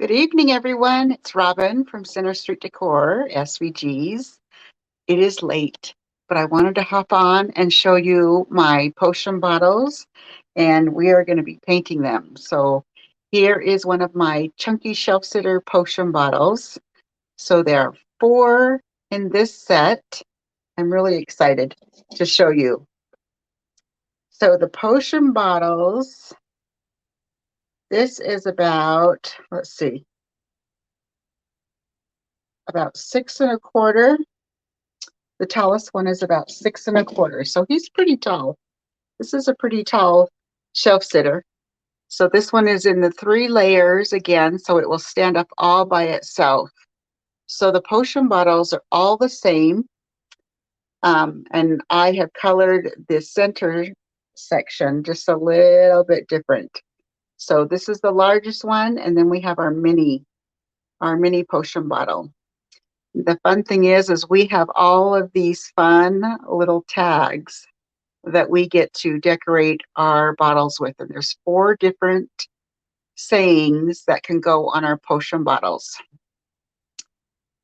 Good evening, everyone. It's Robin from Center Street Decor, SVGs. It is late, but I wanted to hop on and show you my potion bottles, and we are going to be painting them. So here is one of my chunky shelf sitter potion bottles. So there are 4 in this set. I'm really excited to show you. So the potion bottles, this is about, let's see, about 6 1/4. The tallest one is about 6 1/4. So he's pretty tall. This is a pretty tall shelf sitter. So this one is in the 3 layers again, so it will stand up all by itself. So the potion bottles are all the same. And I have colored the center section just a little bit different. So this is the largest one, and then we have our mini potion bottle. The fun thing is we have all of these fun little tags that we get to decorate our bottles with. And there's 4 different sayings that can go on our potion bottles.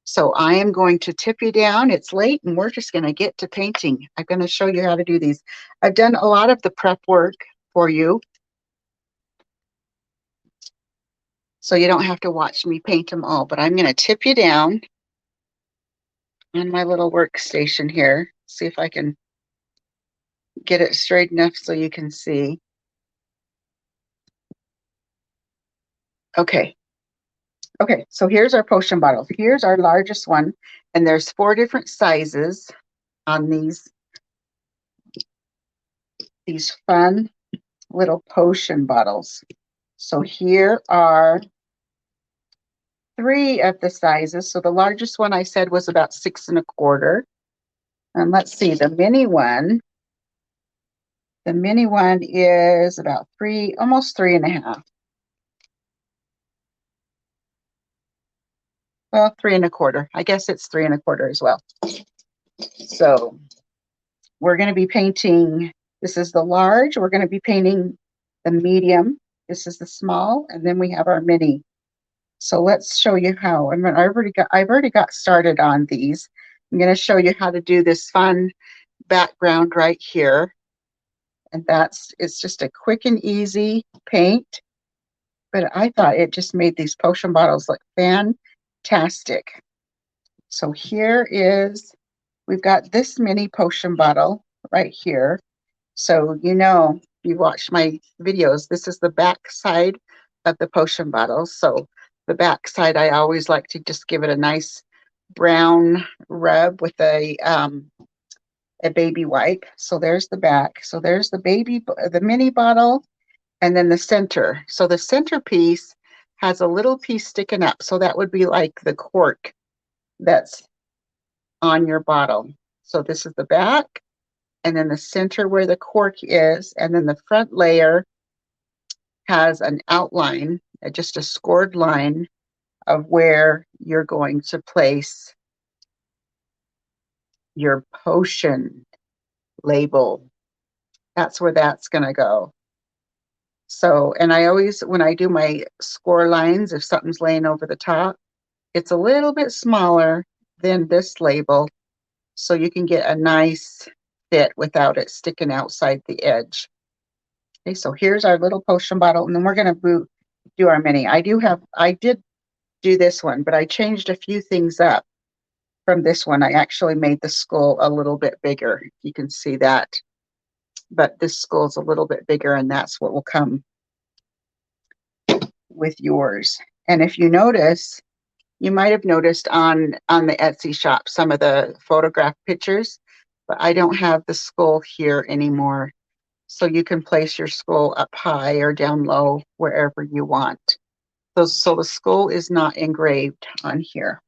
So I am going to tip you down. It's late and we're just going to get to painting. I'm going to show you how to do these. I've done a lot of the prep work for you, so you don't have to watch me paint them all, but I'm going to tip you down on my little workstation here. See if I can get it straight enough so you can see. Okay, so here's our potion bottle. Here's our largest one, and there's 4 different sizes on these fun little potion bottles. So here are 3 of the sizes. So the largest one I said was about 6 1/4. And let's see, the mini one is about 3, almost 3 1/2. Well, 3 1/4. I guess it's 3 1/4 as well. So we're going to be painting, this is the large, we're going to be painting the medium, this is the small, and then we have our mini. So let's show you how. I've already got started on these. I'm going to show you how to do this fun background right here. And it's just a quick and easy paint. But I thought it just made these potion bottles look fantastic. So we've got this mini potion bottle right here. So if you watch my videos, this is the back side of the potion bottle. So the back side, I always like to just give it a nice brown rub with a baby wipe. So there's the back. So there's the mini bottle, and then the center. So the center piece has a little piece sticking up. So that would be like the cork that's on your bottle. So this is the back, and then the center where the cork is, and then the front layer has an outline, just a scored line of where you're going to place your potion label. That's where that's going to go. So, and I always, when I do my score lines, if something's laying over the top, it's a little bit smaller than this label, so you can get a nice fit without it sticking outside the edge. Okay, so here's our little potion bottle, and then we're going to do our mini. I did do this one, but I changed a few things up from this one. I actually made the skull a little bit bigger. You can see that. But this skull's a little bit bigger, and that's what will come with yours. And if you notice, you might have noticed on the Etsy shop some of the photograph pictures, but I don't have the skull here anymore. So you can place your skull up high or down low, wherever you want. So the skull is not engraved on here.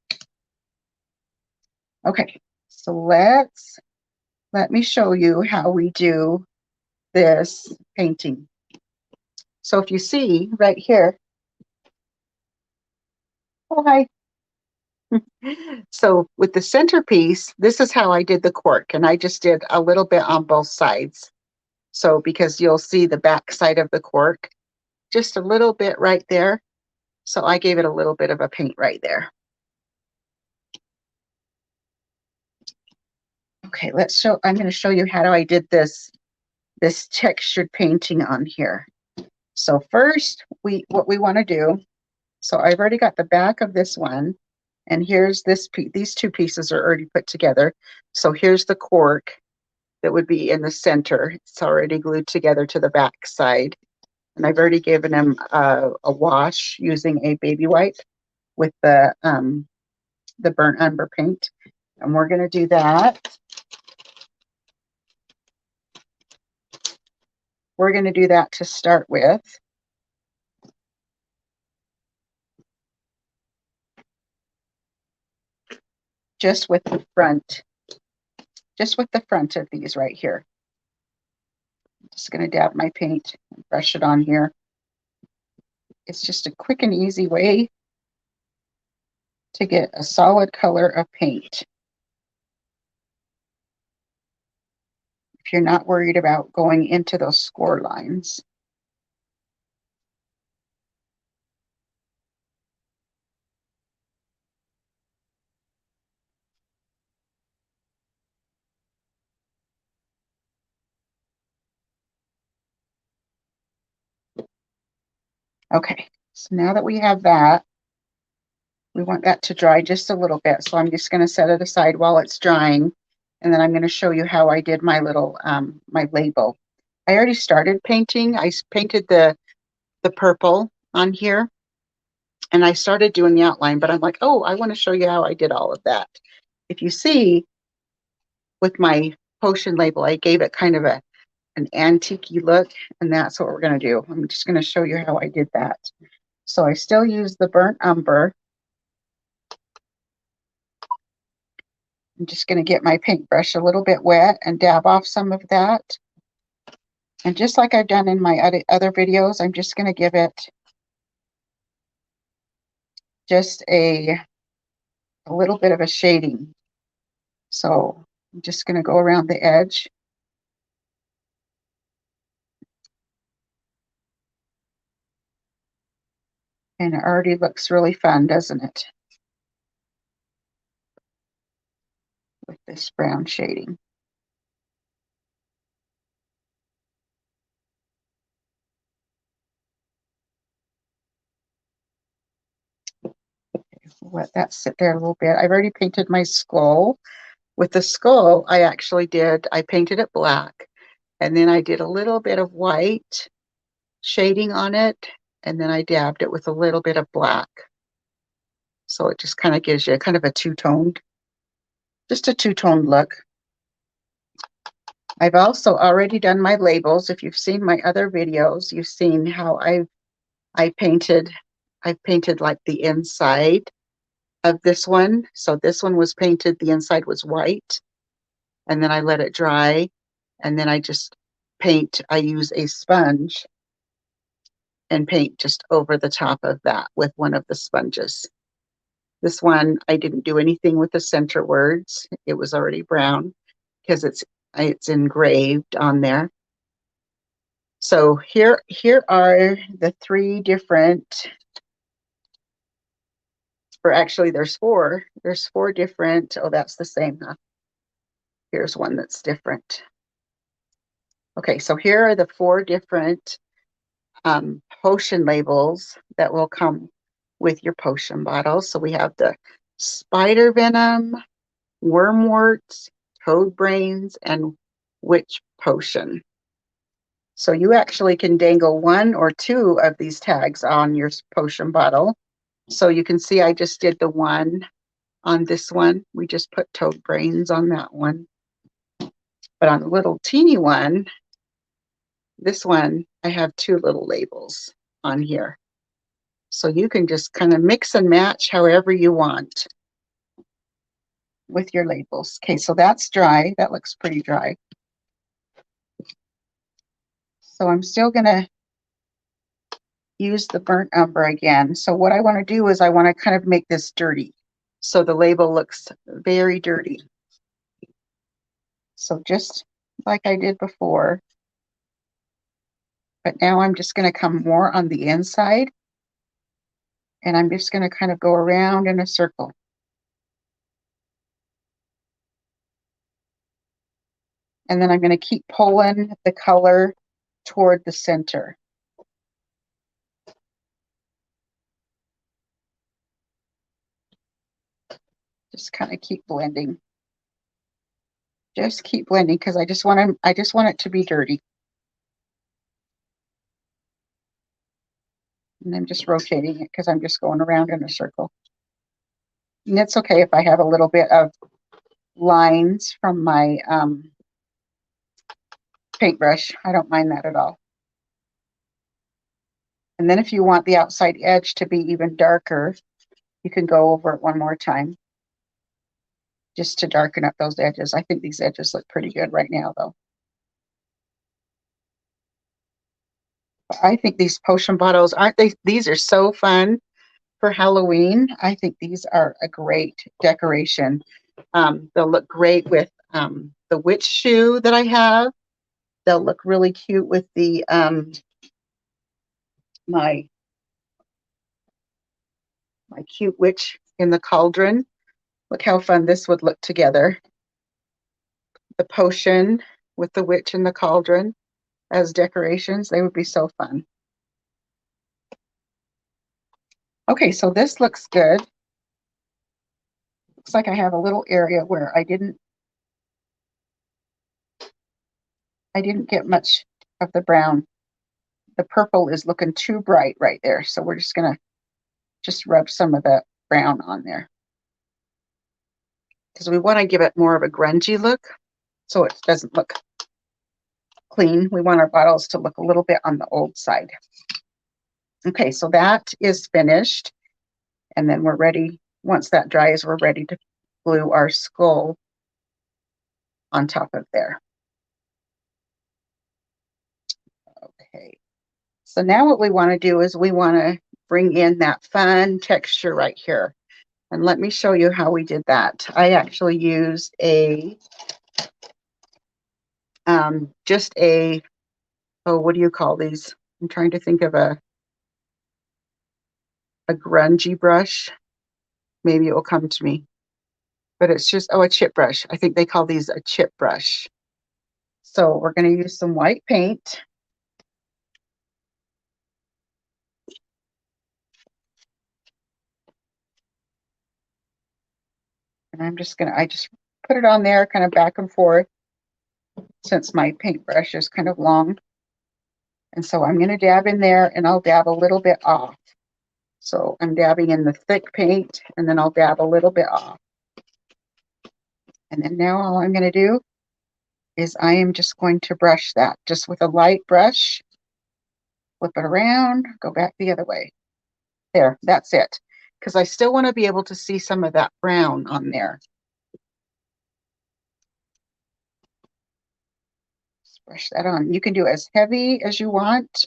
Okay, so let me show you how we do this painting. So if you see right here, oh hi. So with the centerpiece, this is how I did the cork, and I just did a little bit on both sides. So because you'll see the back side of the cork, just a little bit right there. So I gave it a little bit of a paint right there. Okay, I'm going to show you how I did this textured painting on here. So first, what we want to do, so I've already got the back of this one, and here's these two pieces are already put together. So here's the cork that would be in the center. It's already glued together to the back side. And I've already given them a wash using a baby wipe with the burnt umber paint. And we're going to do that. We're going to do that to start with. Just with the front of these right here. I'm just going to dab my paint and brush it on here. It's just a quick and easy way to get a solid color of paint. If you're not worried about going into those score lines. Okay, so now that we have that, we want that to dry just a little bit. So I'm just going to set it aside while it's drying. And then I'm going to show you how I did my little, my label. I already started painting. I painted the purple on here. And I started doing the outline, but I'm like, oh, I want to show you how I did all of that. If you see, with my potion label, I gave it kind of an antique-y look, and that's what we're going to do. I'm just going to show you how I did that. So I still use the burnt umber. I'm just going to get my paintbrush a little bit wet and dab off some of that. And just like I've done in my other videos, I'm just going to give it just a little bit of a shading. So I'm just going to go around the edge. And it already looks really fun, doesn't it? With this brown shading. Let that sit there a little bit. I've already painted my skull. With the skull, I painted it black, and then I did a little bit of white shading on it, and then I dabbed it with a little bit of black. So it just kind of gives you kind of a two-toned look. I've also already done my labels. If you've seen my other videos, you've seen how I've painted like the inside of this one. So this one was painted, the inside was white, and then I let it dry, and then I use a sponge and paint just over the top of that with one of the sponges. This one, I didn't do anything with the center words. It was already brown because it's engraved on there. So here are the three different, or actually there's four. There's four different, oh, that's the same, huh? Here's one that's different. Okay, so here are the four different potion labels that will come with your potion bottles. So we have the spider venom, wormworts, toad brains, and witch potion. So you actually can dangle one or two of these tags on your potion bottle. So you can see I just did the one on this one. We just put toad brains on that one. But on the little teeny one, this one, I have two little labels on here. So you can just kind of mix and match however you want with your labels. Okay, so that's dry. That looks pretty dry. So I'm still going to use the burnt umber again. So what I want to do is I want to kind of make this dirty. So the label looks very dirty. So just like I did before. But now I'm just going to come more on the inside. And I'm just going to kind of go around in a circle. And then I'm going to keep pulling the color toward the center. Just kind of keep blending. Just keep blending because I just want it to be dirty. And I'm just rotating it because I'm just going around in a circle. And it's okay if I have a little bit of lines from my paintbrush. I don't mind that at all. And then if you want the outside edge to be even darker, you can go over it one more time just to darken up those edges. I think these edges look pretty good right now, though. I think these potion bottles, aren't they? These are so fun for Halloween. I think these are a great decoration. They'll look great with the witch shoe that I have. They'll look really cute with the my cute witch in the cauldron. Look how fun this would look together. The potion with the witch in the cauldron as decorations. They would be so fun. Okay, so this looks good. Looks like I have a little area where I didn't get much of the brown. The purple is looking too bright right there. So we're just gonna rub some of that brown on there. Because we want to give it more of a grungy look so it doesn't look clean. We want our bottles to look a little bit on the old side. Okay, so that is finished. And then we're ready. Once that dries, we're ready to glue our skull on top of there. Okay, so now what we want to do is we want to bring in that fun texture right here. And let me show you how we did that. I actually used a, just a, oh, what do you call these? I'm trying to think of a grungy brush. Maybe it will come to me. But it's just, oh, a chip brush. I think they call these a chip brush. So we're going to use some white paint. And I just put it on there kind of back and forth since my paintbrush is kind of long. And so I'm going to dab in there and I'll dab a little bit off. So I'm dabbing in the thick paint and then I'll dab a little bit off. And then now all I'm going to do is I am just going to brush that just with a light brush. Flip it around, go back the other way. There, that's it. Because I still want to be able to see some of that brown on there. Just brush that on. You can do as heavy as you want.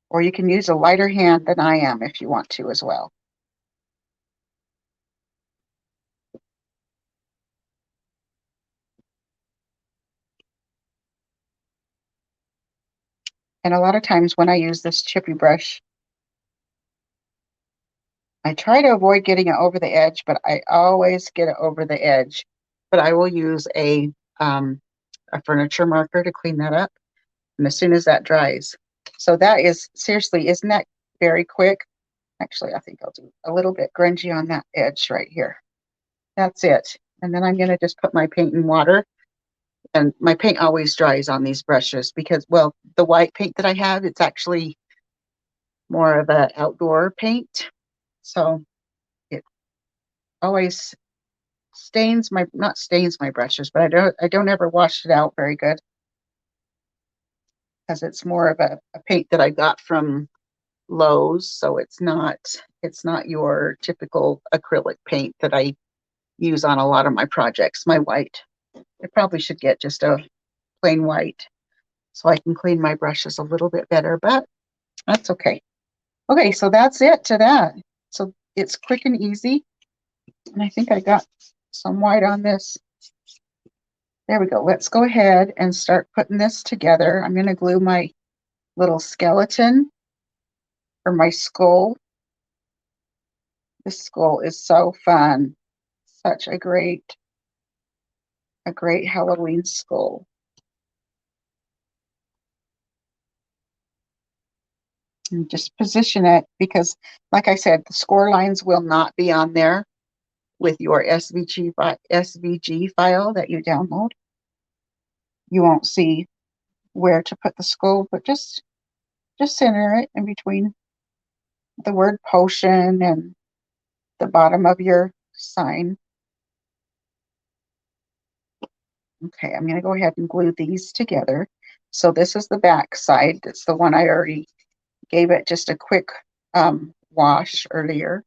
Or you can use a lighter hand than I am if you want to as well. And a lot of times when I use this chippy brush, I try to avoid getting it over the edge, but I always get it over the edge. But I will use a furniture marker to clean that up. And as soon as that dries. So that is, seriously, isn't that very quick? Actually, I think I'll do a little bit grungy on that edge right here. That's it. And then I'm going to just put my paint in water. And my paint always dries on these brushes because, well, the white paint that I have, it's actually more of an outdoor paint. So it always stains my, not stains my brushes, but I don't ever wash it out very good because it's more of a paint that I got from Lowe's. So it's not your typical acrylic paint that I use on a lot of my projects. My white, I probably should get just a plain white so I can clean my brushes a little bit better, but that's okay. Okay, so that's it to that. So it's quick and easy. And I think I got some white on this. There we go. Let's go ahead and start putting this together. I'm going to glue my little skeleton for my skull. This skull is so fun. Such a great Halloween skull. And just position it because, like I said, the score lines will not be on there with your SVG file that you download. You won't see where to put the skull, but just center it in between the word potion and the bottom of your sign. Okay, I'm going to go ahead and glue these together. So this is the back side. It's the one I already gave it just a quick wash earlier.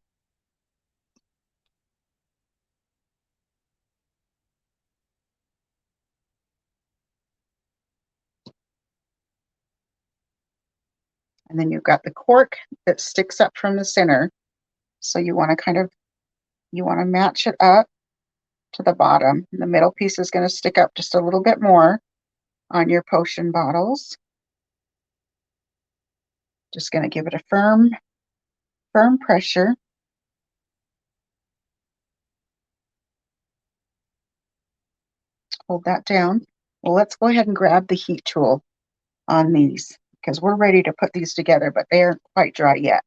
And then you've got the cork that sticks up from the center. So you want to match it up to the bottom. And the middle piece is going to stick up just a little bit more on your potion bottles. Just going to give it a firm pressure. Hold that down. Well, let's go ahead and grab the heat tool on these because we're ready to put these together, but they aren't quite dry yet.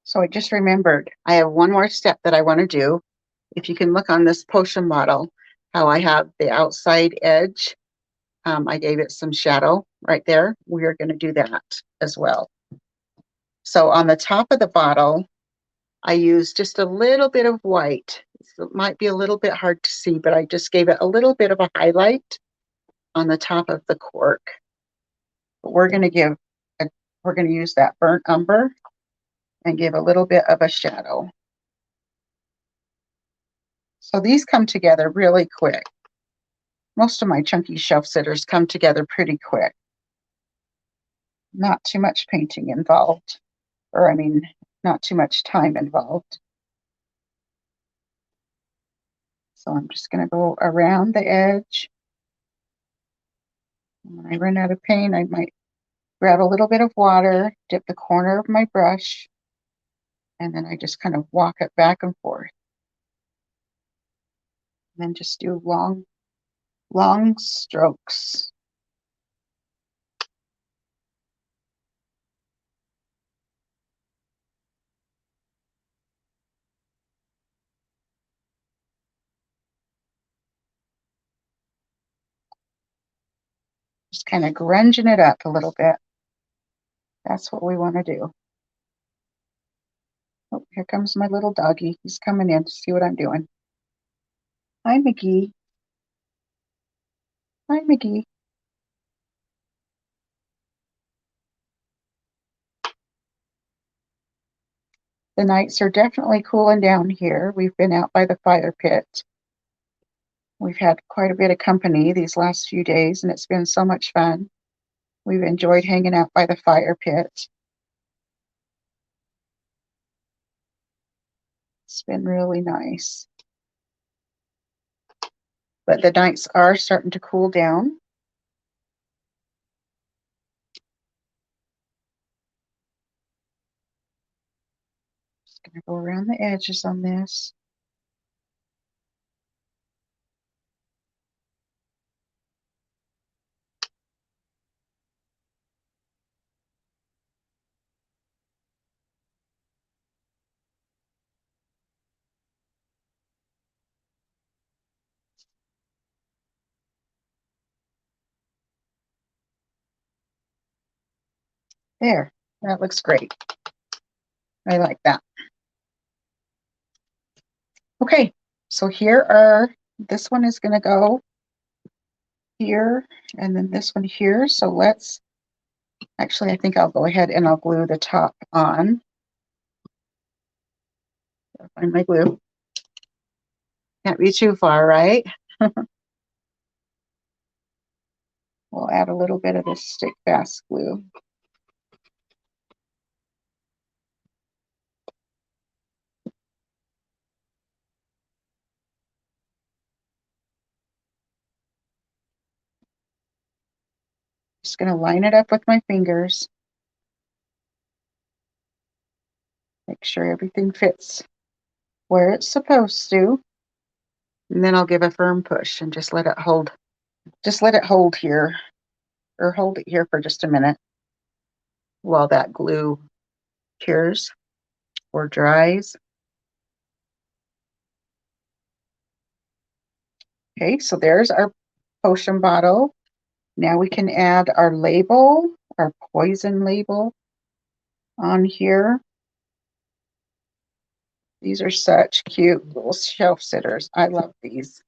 So I just remembered I have one more step that I want to do. If you can look on this potion model, how I have the outside edge, I gave it some shadow right there. We are going to do that as well. So on the top of the bottle, I used just a little bit of white. So it might be a little bit hard to see, but I just gave it a little bit of a highlight on the top of the cork. But we're going to use that burnt umber and give a little bit of a shadow. So these come together really quick. Most of my chunky shelf sitters come together pretty quick. Not too much painting involved, or I mean, not too much time involved. So I'm just going to go around the edge. When I run out of paint, I might grab a little bit of water, dip the corner of my brush, and then I just kind of walk it back and forth. And then just do long strokes. Just kind of grunging it up a little bit. That's what we want to do. Oh, here comes my little doggy. He's coming in to see what I'm doing. Hi, McGee. Hi, McGee. The nights are definitely cooling down here. We've been out by the fire pit. We've had quite a bit of company these last few days, and it's been so much fun. We've enjoyed hanging out by the fire pit. It's been really nice. But the nights are starting to cool down. Just going to go around the edges on this. There, that looks great. I like that. Okay, so this one is going to go here, and then this one here. So actually, I think I'll go ahead and I'll glue the top on. Find my glue. Can't be too far, right? We'll add a little bit of this stick fast glue. Just going to line it up with my fingers. Make sure everything fits where it's supposed to. And then I'll give a firm push and just let it hold. Just let it hold here, or hold it here for just a minute while that glue cures or dries. Okay, so there's our potion bottle. Now we can add our label, our poison label on here. These are such cute little shelf sitters. I love these.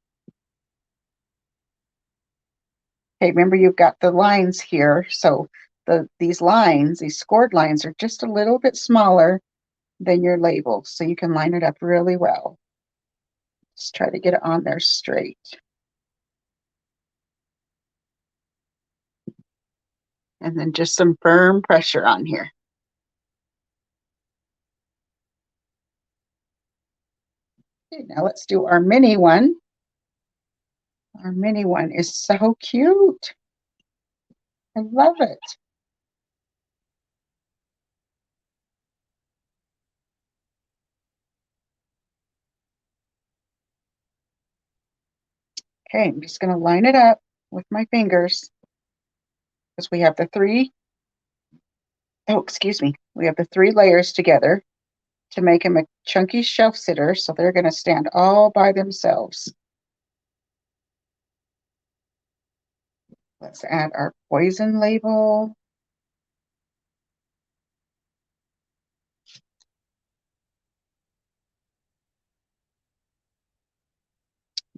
Okay, remember you've got the lines here. So these lines, these scored lines, are just a little bit smaller than your label. So you can line it up really well. Just try to get it on there straight. And then just some firm pressure on here. Okay, now let's do our mini one. Our mini one is so cute. I love it. Okay, I'm just going to line it up with my fingers because we have the three, oh, excuse me, we have the three layers together to make them a chunky shelf sitter, so they're going to stand all by themselves. Let's add our poison label.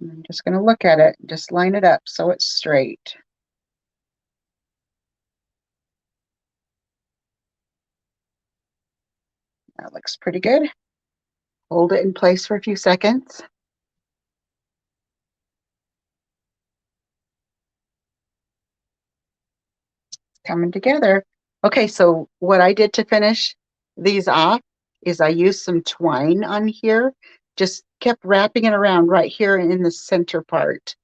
And I'm just going to look at it and just line it up so it's straight. That looks pretty good. Hold it in place for a few seconds. Coming together. Okay, so what I did to finish these off is I used some twine on here, just kept wrapping it around right here in the center part.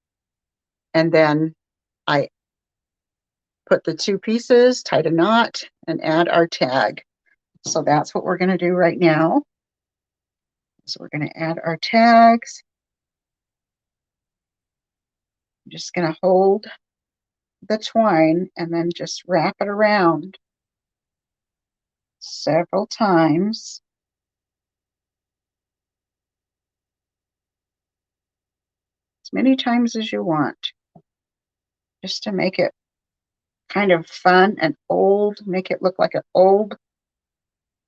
And then I put the two pieces, tied a knot, and add our tag. So that's what we're going to do right now. So we're going to add our tags. I'm just going to hold the twine and then just wrap it around several times. As many times as you want, just to make it kind of fun and old, make it look like an old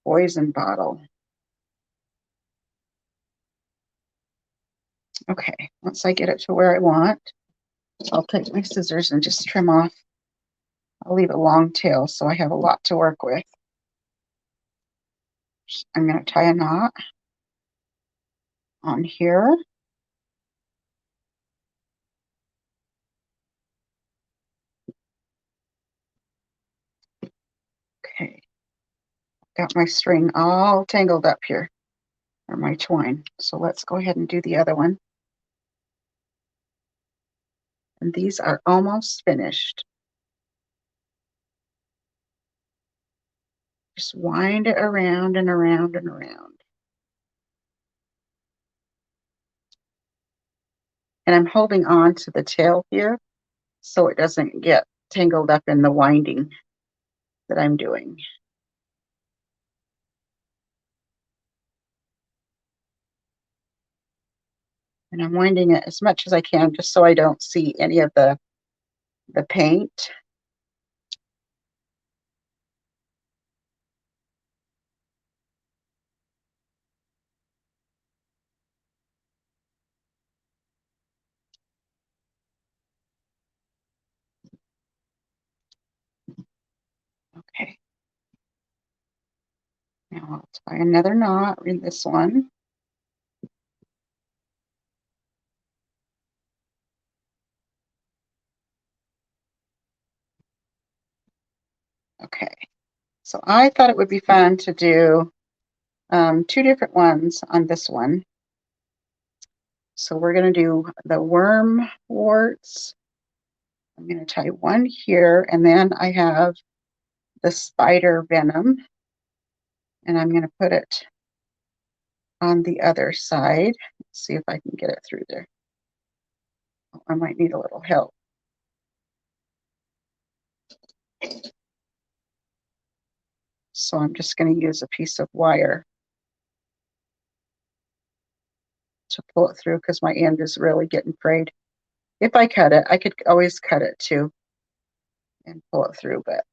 poison bottle. Okay, once I get it to where I want, I'll take my scissors and just trim off. I'll leave a long tail so I have a lot to work with. I'm going to tie a knot on here. Okay, got my string all tangled up here, or my twine. So let's go ahead and do the other one. And these are almost finished. Just wind it around and around and around. And I'm holding on to the tail here so it doesn't get tangled up in the winding that I'm doing. And I'm winding it as much as I can just so I don't see any of the paint. Okay. Now I'll tie another knot in this one. Okay, so I thought it would be fun to do two different ones on this one. So we're going to do the worm warts. I'm going to tie one here, and then I have the spider venom, and I'm going to put it on the other side. Let's see if I can get it through there. Oh, I might need a little help. So I'm just going to use a piece of wire to pull it through because my end is really getting frayed. If I cut it, I could always cut it too and pull it through, but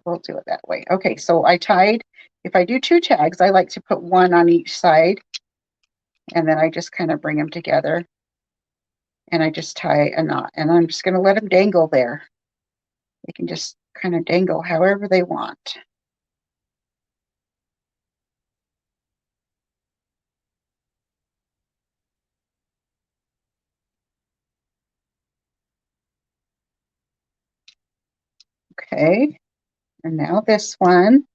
we'll do it that way. Okay, so I tied, if I do two tags, I like to put one on each side, and then I just kind of bring them together, and I just tie a knot, and I'm just going to let them dangle there. They can just kind of dangle however they want. Okay, and now this one.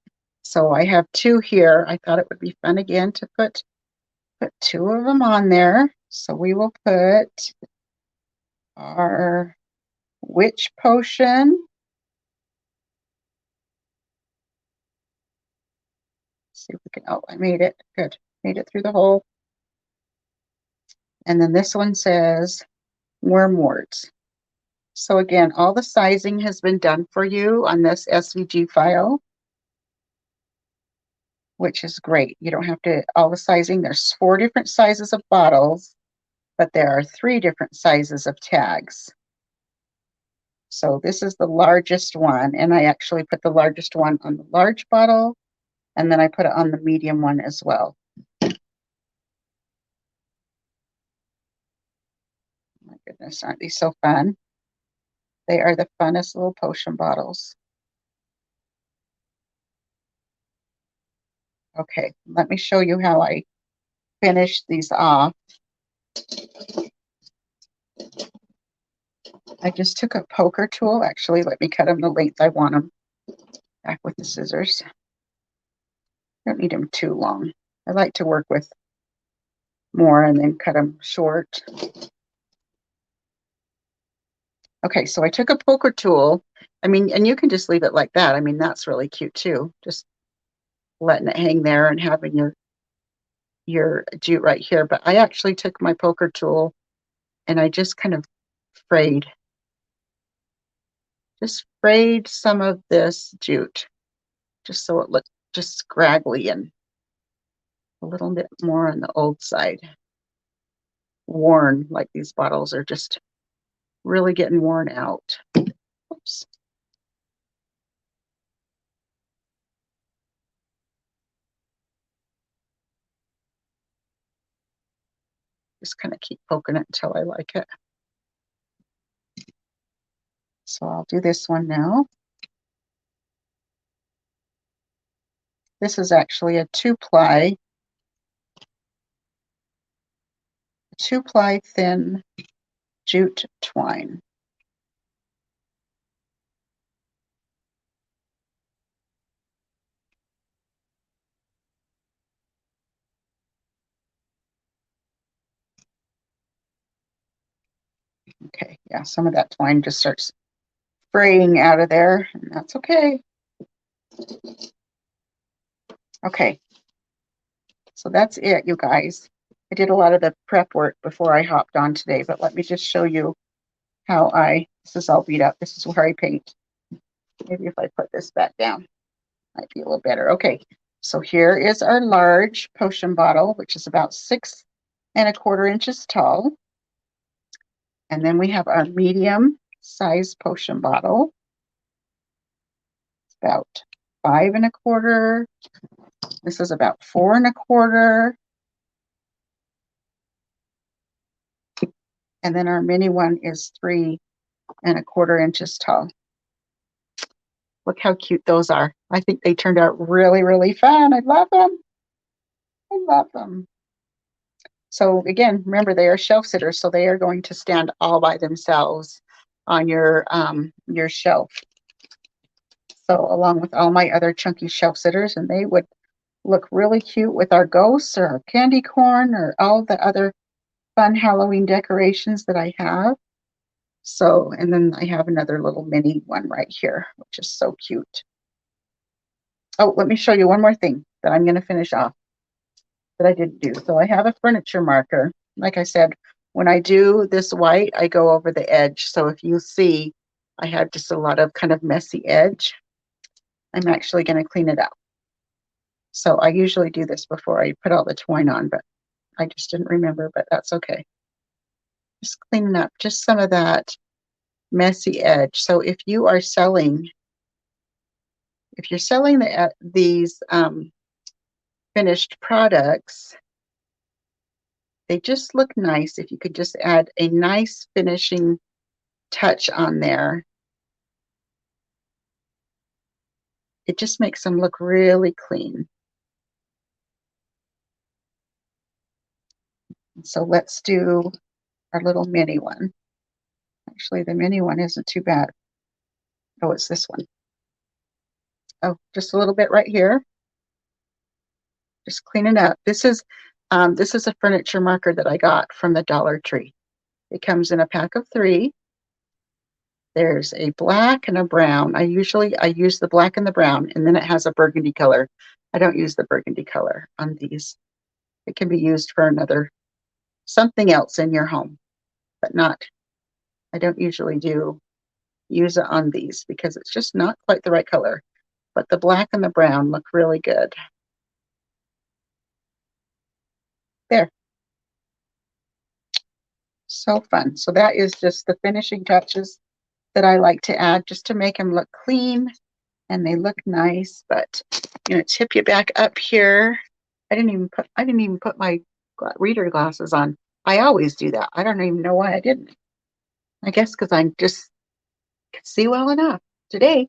So I have two here. I thought it would be fun again to put two of them on there. So we will put our witch potion. See if we can, oh, I made it. Good. Made it through the hole. And then this one says wormworts. So again, all the sizing has been done for you on this SVG file, which is great. You don't have to, all the sizing, there's 4 different sizes of bottles, but there are 3 different sizes of tags. So this is the largest one, and I actually put the largest one on the large bottle, and then I put it on the medium one as well. My goodness, aren't these so fun? They are the funnest little potion bottles. Okay, let me show you how I finish these off. I just took a poker tool. Actually, let me cut them the length I want them. Back with the scissors. Don't need them too long. I like to work with more and then cut them short. Okay, so I took a poker tool. I mean, and you can just leave it like that. I mean, that's really cute too. Just letting it hang there and having your jute right here. But I actually took my poker tool and I just kind of frayed some of this jute just so it looked just scraggly and a little bit more on the old side. Worn, like these bottles are just really getting worn out. Oops. Just kind of keep poking it until I like it. So I'll do this one now. This is actually a two-ply thin jute twine. Okay, yeah, some of that twine just starts fraying out of there, and that's okay. Okay, so that's it, you guys. I did a lot of the prep work before I hopped on today, but let me just show you how this is all beat up. This is where I paint. Maybe if I put this back down, might be a little better. Okay, so here is our large potion bottle, which is about 6¼ inches tall. And then we have our medium size potion bottle. It's about 5¼ This is about 4¼ And then our mini one is 3¼ inches tall. Look how cute those are. I think they turned out really, really fun. I love them. I love them. So again, remember they are shelf sitters, so they are going to stand all by themselves on your shelf. So along with all my other chunky shelf sitters, and they would look really cute with our ghosts or our candy corn or all the other fun Halloween decorations that I have. So, and then I have another little mini one right here, which is so cute. Oh, let me show you one more thing that I'm going to finish off that I didn't do. So I have a furniture marker. Like I said, when I do this white, I go over the edge. So if you see, I have just a lot of kind of messy edge. I'm actually going to clean it out. So I usually do this before I put all the twine on, but I just didn't remember, but that's okay. Just cleaning up just some of that messy edge. So if you are selling, if you're selling these finished products, they just look nice. If you could just add a nice finishing touch on there, it just makes them look really clean. So let's do our little mini one. Actually, the mini one isn't too bad. Oh, it's this one. Oh, just a little bit right here. Just cleaning up. This is a furniture marker that I got from the Dollar Tree. It comes in a pack of 3. There's a black and a brown. I use the black and the brown, and then it has a burgundy color. I don't use the burgundy color on these. It can be used for something else in your home, but not, I don't usually use it on these because it's just not quite the right color. But the black and the brown look really good. There. So fun. So that is just the finishing touches that I like to add just to make them look clean and they look nice. But tip you back up here. I didn't even put my reader glasses on. I always do that. I don't even know why I didn't. I guess because I just can see well enough today.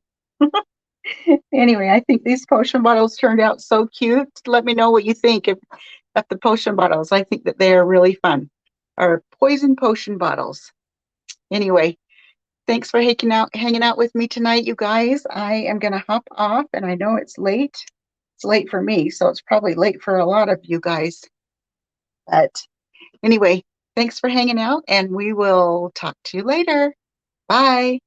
Anyway, I think these potion bottles turned out so cute. Let me know what you think of the potion bottles. I think that they are really fun. Our poison potion bottles. Anyway, thanks for hanging out with me tonight, you guys. I am going to hop off, and I know it's late. It's late for me, so it's probably late for a lot of you guys. But anyway, thanks for hanging out, and we will talk to you later. Bye.